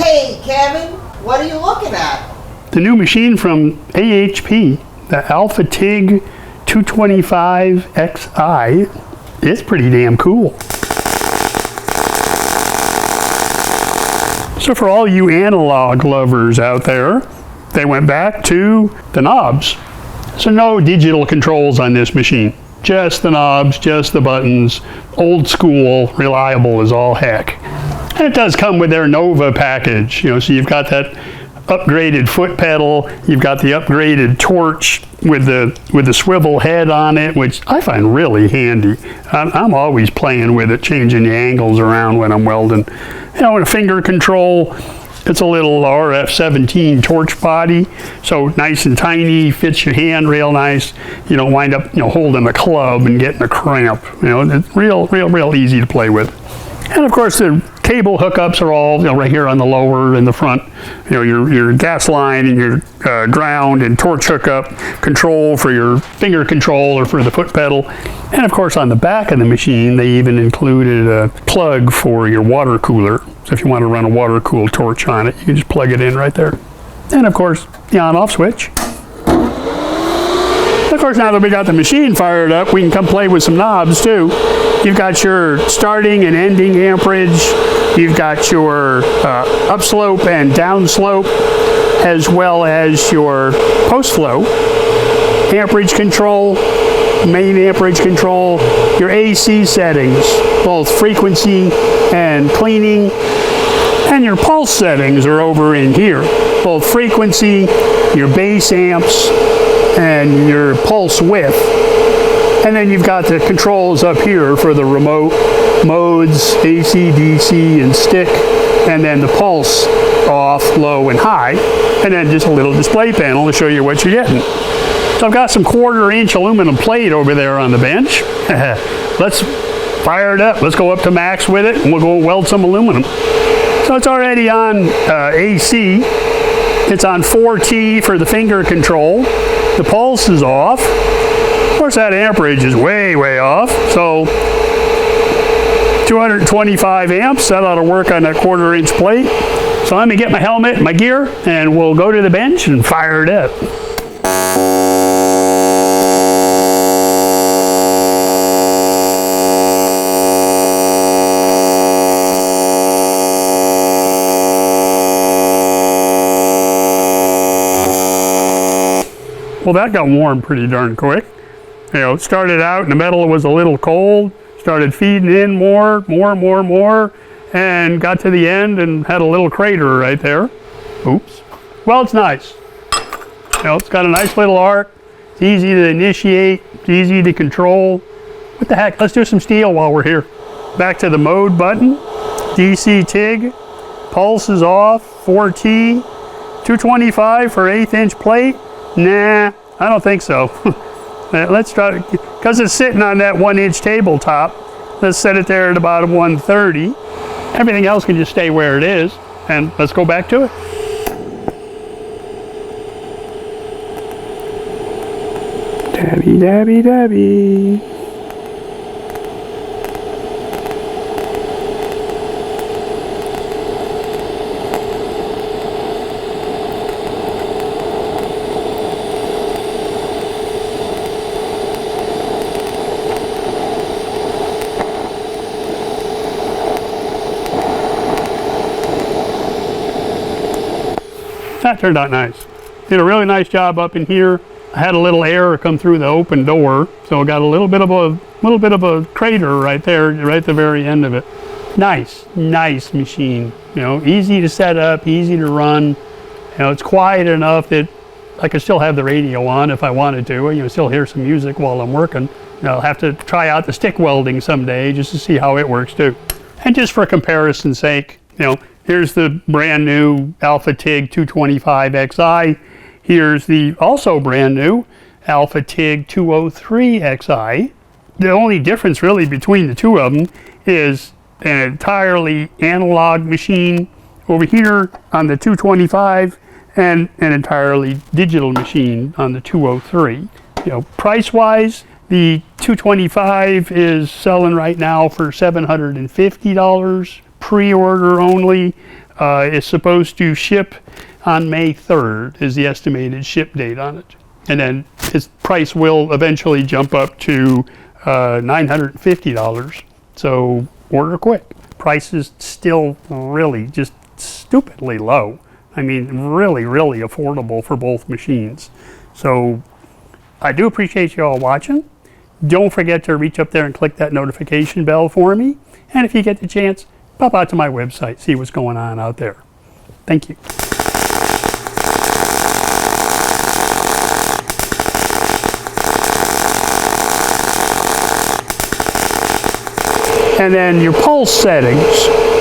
Hey, Kevin, what are you looking at? The new machine from AHP, the AlphaTIG 225Xi. It's pretty damn cool. So for all you analog lovers out there, they went back to the knobs. So no digital controls on this machine. Just the knobs, just the buttons, old school, reliable as all heck. And it does come with their Nova package, so you've got that upgraded foot pedal, you've got the upgraded torch with the swivel head on it, which I find really handy. I'm always playing with it, changing the angles around when I'm welding. And a finger control, it's a little RF17 torch body, so nice and tiny, fits your hand real nice. You don't wind up holding a club and getting a cramp. It's real easy to play with. And of course the cable hookups are all right here on the lower and the front. Your gas line and your ground and torch hookup control for your finger control or for the foot pedal. And of course on the back of the machine they even included a plug for your water cooler. So if you want to run a water cooled torch on it, you can just plug it in right there. And of course the on off switch. Of course, now that we got the machine fired up, we can come play with some knobs too. You've got your starting and ending amperage. You've got your upslope and downslope, as well as your post flow. Amperage control, main amperage control, your AC settings, both frequency and cleaning, and your pulse settings are over in here. Both frequency, your base amps, and your pulse width. And then you've got the controls up here for the remote modes, AC, DC, and stick, and then the pulse off, low, and high, and then just a little display panel to show you what you're getting. So I've got some 1/4 inch aluminum plate over there on the bench. Let's fire it up. Let's go up to max with it, and we'll go weld some aluminum. So it's already on AC. It's on 4T for the finger control. The pulse is off. Of course, that amperage is way off. So 225 amps, that ought to work on that 1/4 inch plate. So let me get my helmet, my gear, and we'll go to the bench and fire it up. Well, that got warm pretty darn quick. It started out and the metal was a little cold, started feeding in more, and got to the end and had a little crater right there. Oops. Well, it's nice. It's got a nice little arc. It's easy to initiate, it's easy to control. What the heck, let's do some steel while we're here. Back to the mode button, DC TIG, pulse is off, 4T, 225 for 1/8 inch plate. Nah, I don't think so. Let's try, because it's sitting on that 1 inch tabletop, let's set it there at about 130. Everything else can just stay where it is, and let's go back to it. Dabby, dabby, dabby. That turned out nice. Did a really nice job up in here. I had a little air come through the open door, so I got a little bit of a crater right there, right at the very end of it. Nice machine. Easy to set up, easy to run. It's quiet enough that I could still have the radio on if I wanted to. Still hear some music while I'm working. I'll have to try out the stick welding someday just to see how it works too. And just for comparison's sake, here's the brand new AlphaTIG 225Xi. Here's the also brand new AlphaTIG 203Xi. The only difference really between the two of them is an entirely analog machine over here on the 225 and an entirely digital machine on the 203. Price-wise, the 225 is selling right now for $750. Pre-order only. It's supposed to ship on May 3rd is the estimated ship date on it. And then its price will eventually jump up to $950. So order quick. Price is still really just stupidly low. I mean, really, really affordable for both machines. So I do appreciate you all watching. Don't forget to reach up there and click that notification bell for me. And if you get the chance, pop out to my website, see what's going on out there. Thank you. And then your pulse settings.